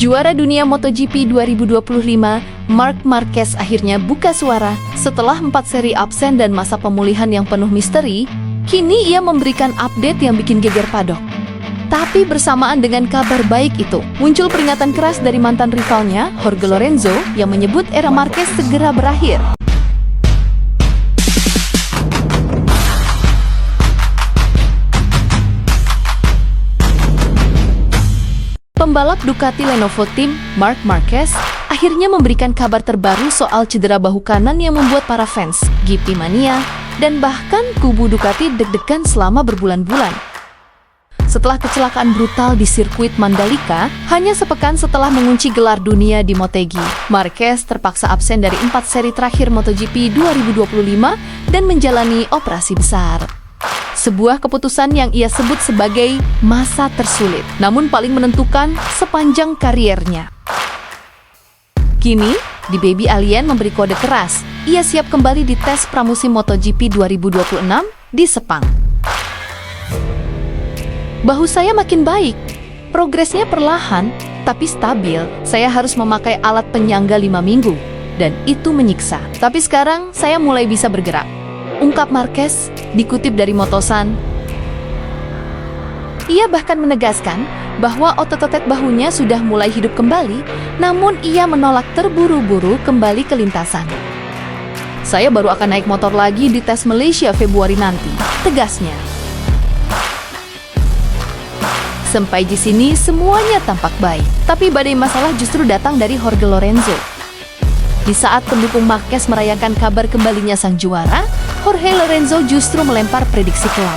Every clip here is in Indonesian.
Juara dunia MotoGP 2025, Marc Marquez akhirnya buka suara. Setelah 4 seri absen dan masa pemulihan yang penuh misteri, kini ia memberikan update yang bikin geger paddock. Tapi bersamaan dengan kabar baik itu, muncul peringatan keras dari mantan rivalnya, Jorge Lorenzo, yang menyebut era Marquez segera berakhir. Pembalap Ducati Lenovo Team, Marc Marquez, akhirnya memberikan kabar terbaru soal cedera bahu kanan yang membuat para fans, GP mania, dan bahkan kubu Ducati deg-degan selama berbulan-bulan. Setelah kecelakaan brutal di sirkuit Mandalika, hanya sepekan setelah mengunci gelar dunia di Motegi, Marquez terpaksa absen dari 4 seri terakhir MotoGP 2025 dan menjalani operasi besar. Sebuah keputusan yang ia sebut sebagai masa tersulit, namun paling menentukan sepanjang kariernya. Kini, The Baby Alien memberi kode keras. Ia siap kembali di tes pramusim MotoGP 2026 di Sepang. Bahu saya makin baik. Progresnya perlahan, tapi stabil. Saya harus memakai alat penyangga 5 minggu, dan itu menyiksa. Tapi sekarang, saya mulai bisa bergerak, ungkap Marquez, dikutip dari Motosan. Ia bahkan menegaskan bahwa otot-otot bahunya sudah mulai hidup kembali, namun ia menolak terburu-buru kembali ke lintasan. Saya baru akan naik motor lagi di tes Malaysia Februari nanti, tegasnya. Sampai di sini semuanya tampak baik, tapi badai masalah justru datang dari Jorge Lorenzo. Di saat pendukung Marquez merayakan kabar kembalinya sang juara, Jorge Lorenzo justru melempar prediksi kelam.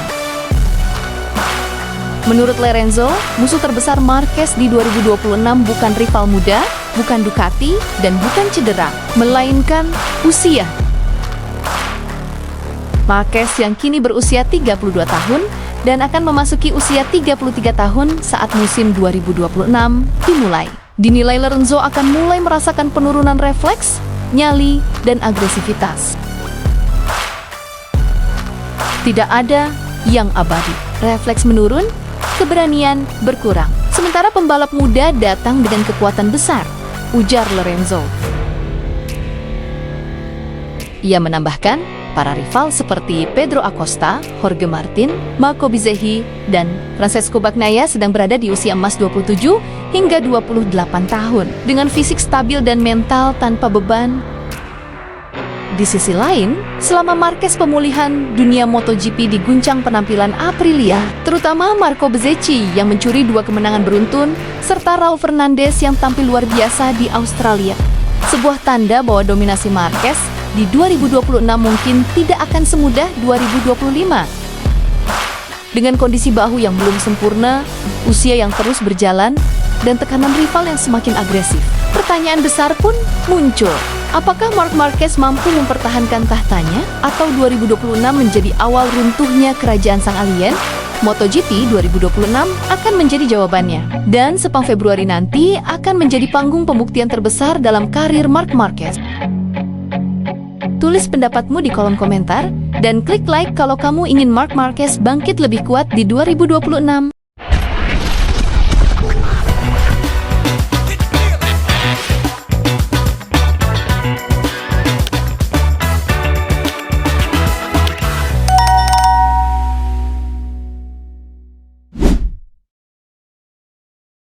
Menurut Lorenzo, musuh terbesar Marquez di 2026 bukan rival muda, bukan Ducati, dan bukan cedera, melainkan usia. Marquez yang kini berusia 32 tahun dan akan memasuki usia 33 tahun saat musim 2026 dimulai. Dinilai Lorenzo akan mulai merasakan penurunan refleks, nyali, dan agresivitas. Tidak ada yang abadi. Refleks menurun, keberanian berkurang. Sementara pembalap muda datang dengan kekuatan besar, ujar Lorenzo. Ia menambahkan, para rival seperti Pedro Acosta, Jorge Martin, Marco Bezzecchi, dan Francesco Bagnaia sedang berada di usia emas 27 hingga 28 tahun, dengan fisik stabil dan mental tanpa beban. Di sisi lain, selama Marquez pemulihan, dunia MotoGP diguncang penampilan Aprilia, terutama Marco Bezzecchi yang mencuri 2 kemenangan beruntun, serta Raul Fernandez yang tampil luar biasa di Australia. Sebuah tanda bahwa dominasi Marquez di 2026 mungkin tidak akan semudah 2025. Dengan kondisi bahu yang belum sempurna, usia yang terus berjalan, dan tekanan rival yang semakin agresif, pertanyaan besar pun muncul. Apakah Marc Marquez mampu mempertahankan tahtanya, atau 2026 menjadi awal runtuhnya kerajaan sang alien? MotoGP 2026 akan menjadi jawabannya. Dan Sepang Februari nanti akan menjadi panggung pembuktian terbesar dalam karir Marc Marquez. Tulis pendapatmu di kolom komentar, dan klik like kalau kamu ingin Marc Marquez bangkit lebih kuat di 2026.